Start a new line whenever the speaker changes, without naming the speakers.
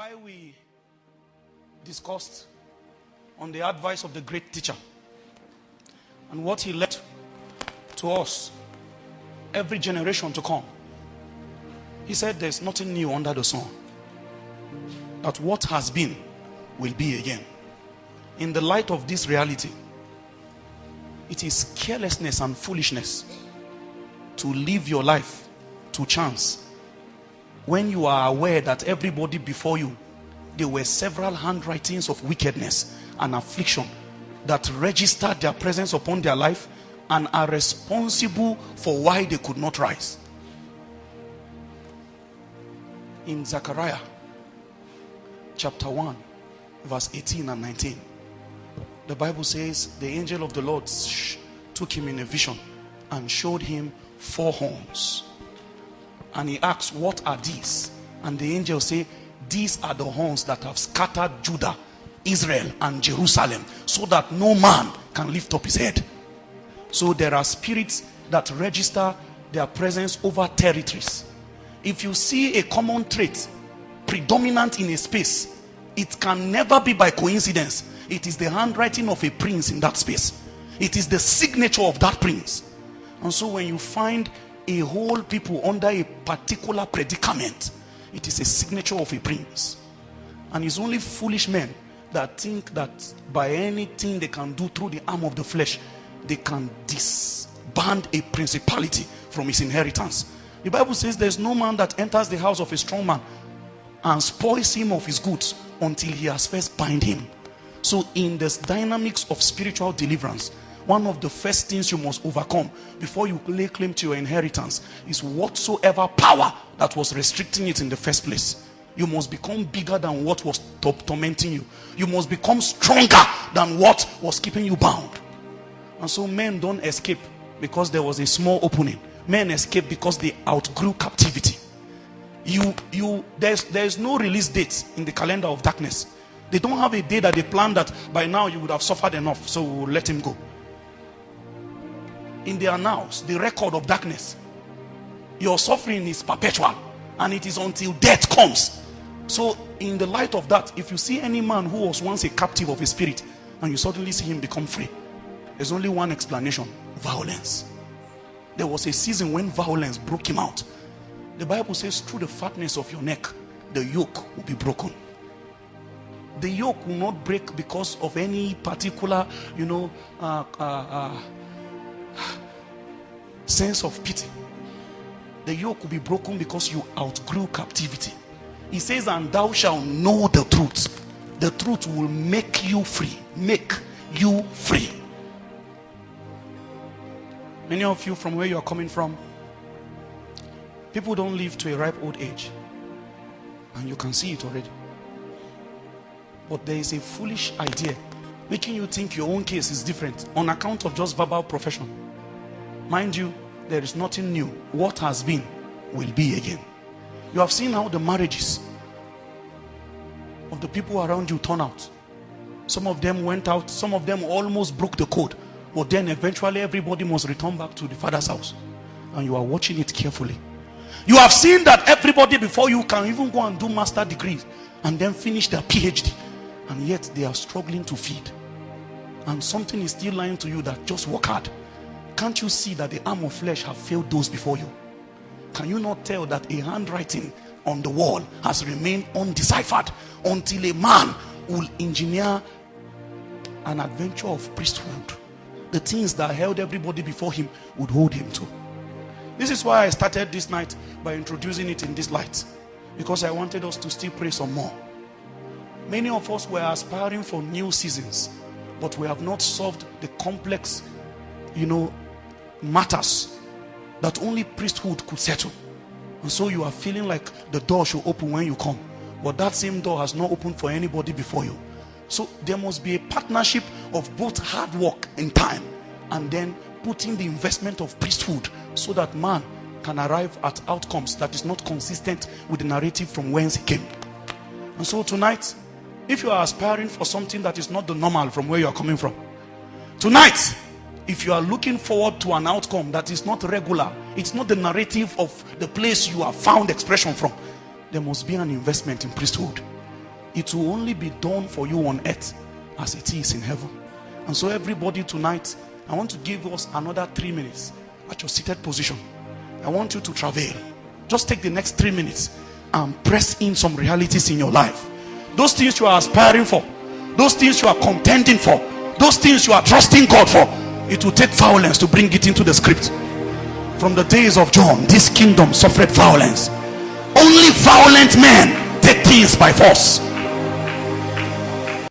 Why we discussed on the advice of the great teacher and what he left to us, every generation to come. He said there's nothing new under the sun. That what has been will be again. In the light of this reality, it is carelessness and foolishness to live your life to chance when you are aware that everybody before you, there were several handwritings of wickedness and affliction that registered their presence upon their life and are responsible for why they could not rise. In Zechariah chapter 1 verse 18 and 19, the Bible says the angel of the Lord took him in a vision and showed him 4 horns, and he asked, what are these? And the angel said, these are the horns that have scattered Judah, Israel and Jerusalem, so that no man can lift up his head. So there are spirits that register their presence over territories. If you see a common trait predominant in a space, it can never be by coincidence. It is the handwriting of a prince in that space. It is the signature of that prince. And so when you find a whole people under a particular predicament, it is a signature of a prince. And it's only foolish men that think that by anything they can do through the arm of the flesh, they can disband a principality from his inheritance. The Bible says there's no man that enters the house of a strong man and spoils him of his goods until he has first bind him. So in this dynamics of spiritual deliverance, one of the first things you must overcome before you lay claim to your inheritance is whatsoever power that was restricting it in the first place. You must become bigger than what was tormenting you. You must become stronger than what was keeping you bound. And so men don't escape because there was a small opening. Men escape because they outgrew captivity. There's no release date in the calendar of darkness. They don't have a day that they plan that by now you would have suffered enough, so we'll let him go. In the annals, the record of darkness, your suffering is perpetual, and it is until death comes. So in the light of that, if you see any man who was once a captive of a spirit and you suddenly see him become free, there's only one explanation: violence. There was a season when violence broke him out. The Bible says through the fatness of your neck the yoke will be broken. The yoke will not break because of any particular sense of pity. The yoke will be broken because you outgrew captivity. He says, and thou shalt know the truth. The truth will make you free. Make you free. Many of you, from where you are coming from, people don't live to a ripe old age, and you can see it already. But there is a foolish idea making you think your own case is different on account of just verbal profession. Mind you, there is nothing new. What has been will be again. You have seen how the marriages of the people around you turn out. Some of them went out, some of them almost broke the code, but then eventually everybody must return back to the father's house, and you are watching it carefully. You have seen that everybody before you can even go and do master degrees and then finish their PhD, and yet they are struggling to feed. And something is still lying to you that just work hard. Can't you see that the arm of flesh have failed those before you? Can you not tell that a handwriting on the wall has remained undeciphered until a man will engineer an adventure of priesthood? The things that held everybody before him would hold him to. This is why I started this night by introducing it in this light, because I wanted us to still pray some more. Many of us were aspiring for new seasons, but we have not solved the complex matters that only priesthood could settle. And so you are feeling like the door should open when you come, but that same door has not opened for anybody before you. So there must be a partnership of both hard work and time, and then putting the investment of priesthood, so that man can arrive at outcomes that is not consistent with the narrative from whence he came. And so tonight, if you are aspiring for something that is not the normal from where you are coming from, tonight, if you are looking forward to an outcome that is not regular, it's not the narrative of the place you have found expression from, there must be an investment in priesthood. it will only be done for you on earth as it is in heaven. And so everybody tonight, I want to give us another 3 minutes at your seated position. I want you to travail. Just take the next 3 minutes and press in some realities in your life. Those things you are aspiring for, those things you are contending for, those things you are trusting God for, it will take violence to bring it into the script. From the days of John, this kingdom suffered violence. Only violent men take things by force.